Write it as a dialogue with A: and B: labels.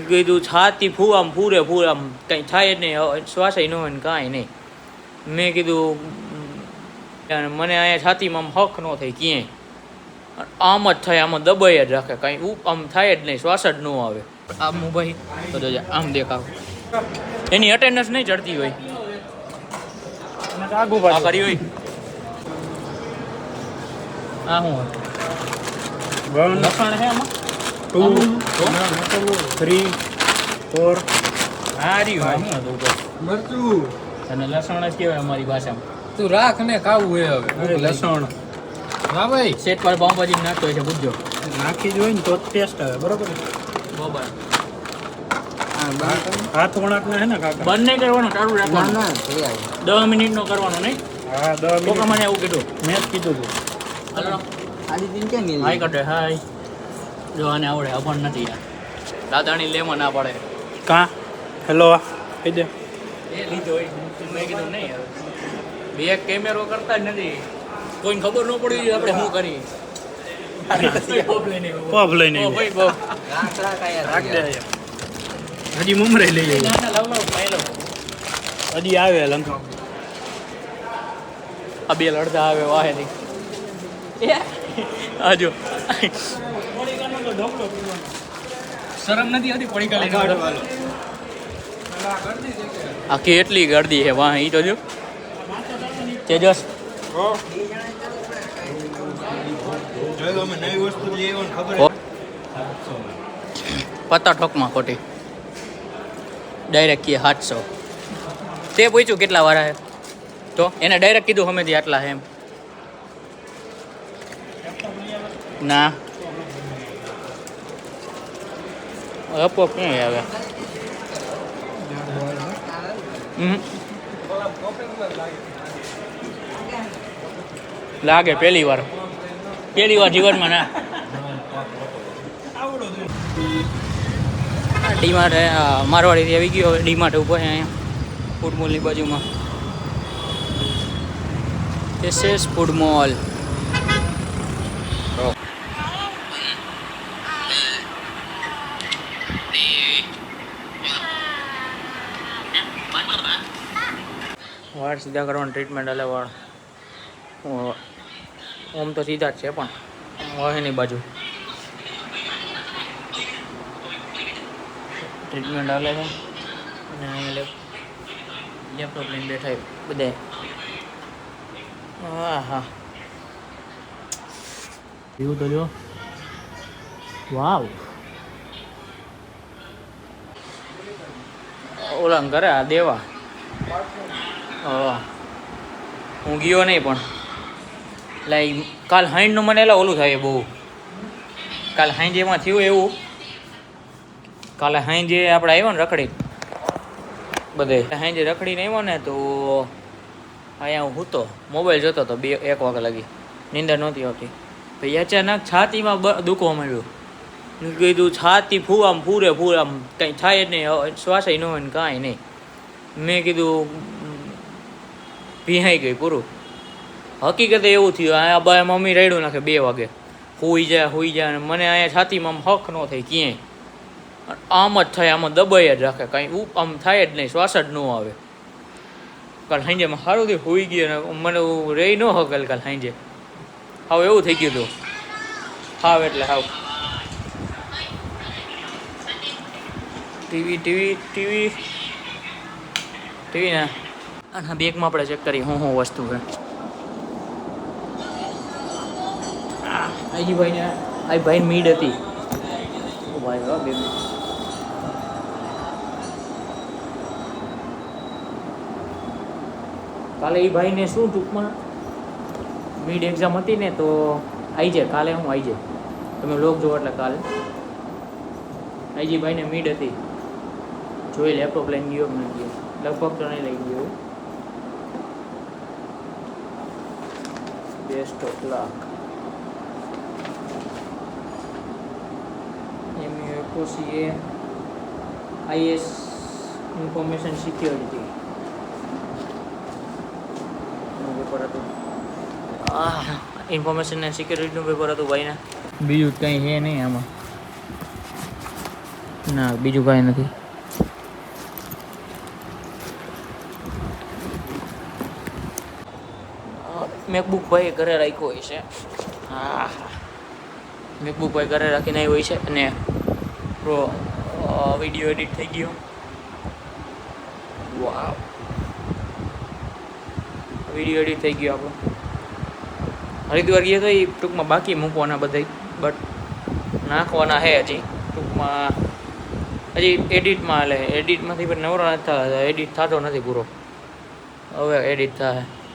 A: કીધું છાતી આમ પૂરે આમ કંઈ થાય જ નહીં, શ્વાસય ન હોય ને કાંઈ નહીં. મેં કીધું મને અહીંયા છાતીમાં આમ હક ન થાય ક્યાંય, આમ જ થાય, આમાં દબાઈ જ રાખે, કાંઈ આમ થાય જ નહીં, શ્વાસ જ ન આવે. આમ ભાઈ તો આમ દેખાવ એની અટેન્ડન્સ નહીં ચડતી હોય, આ કરી હોય આ શું લખાણ છે આમાં
B: 2 3 4
A: હારી હોય શું હતું
B: મરચું
A: અને લસણ જ કહેવાય અમારી ભાષામાં.
C: તું રાખ ને ખાવું હોય હવે
B: લસણ
C: હા ભાઈ
A: સેટ પર પાઉંભાજી નાખતો હોય છે, પૂછજો.
B: નાખી જ હોય ને તો ટેસ્ટ આવે. બરોબર
A: બરાબર.
B: હાથ વણાક ના હે ને કાકા
A: બંને કરવાનું ચાલુ રાખવાનું,
C: ના થઈ આવી
A: 10 મિનિટનો કરવાનો નહીં.
B: હા 10
A: કોકા
B: મિનિટ
A: મને એવું કીધું.
B: મેં જ કીધું હતું.
A: હાલો
C: આજે દિન ક્યાં ગયેલી
A: હાય કટે હાય જો આને આવડે અભણ નથી યાર, દાદાની લેમાં ના પડે.
B: કા હેલો કહી દે.
A: એ લીધો હોય મેં કીધું નહીં હવે બે કેમેરો કરતા જ નથી, કોઈને ખબર ન પડી આપણે શું કરીએ.
B: પફ લઈને આવ્યો.
A: ભાઈ બહુ
C: રાખ આયા
B: રાખ દે અહીંયા. હજી મમરાઈ લઈ આવી.
A: ના લાવ પાયલો
B: હજી આવે લંકા.
A: આ બે લડતા આવે વાહેથી આ જો શરમ નથી આવતી પડી કાલે આ કેટલી ગરદી છે વાહ. ઈ તો જો તેજસ પત્તા ઠોકમાં ખોટી ડાયરેક્ટ કીએ 700. તે પૂછ્યું કેટલા વાળા હે તો એને ડાયરેક્ટ કીધું હમેથી આટલા હે એમ. ના અપો ક્યાં આવે લાગે પહેલી વાર જીવનમાં ના. ડીમાર્ટ મારવાડીથી આવી ગયો, ડીમાર્ટ ઉભો છે અહીંયા ફૂડ મોલની બાજુમાં. SS food mall. વાળ સીધા કરવાની ટ્રીટમેન્ટ હાલે. વાળ ઓમ તો સીધા જ છે પણ વહેની બાજુ ટ્રીટમેન્ટ હાલે છે. અને અહીંયા લેપટોપ લઈને બેઠા બધા. હા હા એવું તો જો વાવ ઓલા કરે આ દેવા. હું ગયો નહીં પણ લાઈ કાલ હાઈન્ડનું મને એલા ઓલું થાય બહુ. કાલ હાઈન્જેમાં થયું એવું, કાલે હાઈન્જે આપણે આવ્યો ને રખડી બધે હાઈન્જે રખડીને આવ્યો ને તો અહીંયા હું સૂતો મોબાઈલ જોતો હતો 1 વાગે લાગી, નીંદર નહોતી આવતી. પછી અચાનક છાતીમાં દુખવા માંડ્યું. કીધું છાતી આમ પૂરે આમ કંઈ થાય જ નહીં, શ્વાસય ન હોય ને કાંઈ નહીં. મેં કીધું ભીહાઈ ગઈ પૂરું. હકીકતે એવું થયું, અહીંયા બાય મમ્મી રેડું નાખે 2 વાગે, હોઈ જાય અને મને અહીંયા છાતીમાં આમ હક ન થાય ક્યાંય, આમ જ થાય, આમાં દબાઈ જ રાખે, કાંઈ આમ થાય જ નહીં, શ્વાસ જ ન આવે. કાલ સાંજેમાં સારું થયું હોઈ ગયું ને મને રહી ન હકેલ. કાલ સાંજે હાવ એવું થઈ ગયું હતું, હાવ એટલે હાવ. ટીવી ના અને બેગમાં આપણે ચેક કરીએ શું વસ્તુ છે. આજી ભાઈને આ ભાઈ મીડ હતી ભાઈ. હા બે કાલે એ ભાઈને શું ટૂંકમાં મીડ એક્ઝામ હતી ને તો આવી જાય કાલે. હું આવી જાય તમે લોક જો એટલે કાલે આજી ભાઈને મીડ હતી. જોઈ લેપટોપ લઈને ગયો મને ગયો, લગભગ તો નહીં લઈ ગયો. Best of luck. MUFOCA IS information security નું પેપર હતું. ઇન્ફોર્મેશન અને સિક્યોરિટીનું પેપર હતું ભાઈને. બીજું કંઈ છે નહીં આમાં. ના બીજું કાંઈ નથી. મેકબુક ભાઈ ઘરે રાખ્યો હોય છે. હા, મેકબુક ભાઈ ઘરે રાખીને આવ્યો હોય છે અને વિડીયો એડિટ થઈ ગયો. વાવ, વિડીયો એડિટ થઈ ગયો આપણો. હરિદ્વાર ગયા તો એ ટૂંકમાં બાકી મૂકવાના બધા, બટ નાખવાના છે હજી ટૂંકમાં. હજી એડિટમાં હાલે, એડિટમાંથી પણ નવરો નથી થતા, એડિટ થતો નથી પૂરો. હવે એડિટ થાય.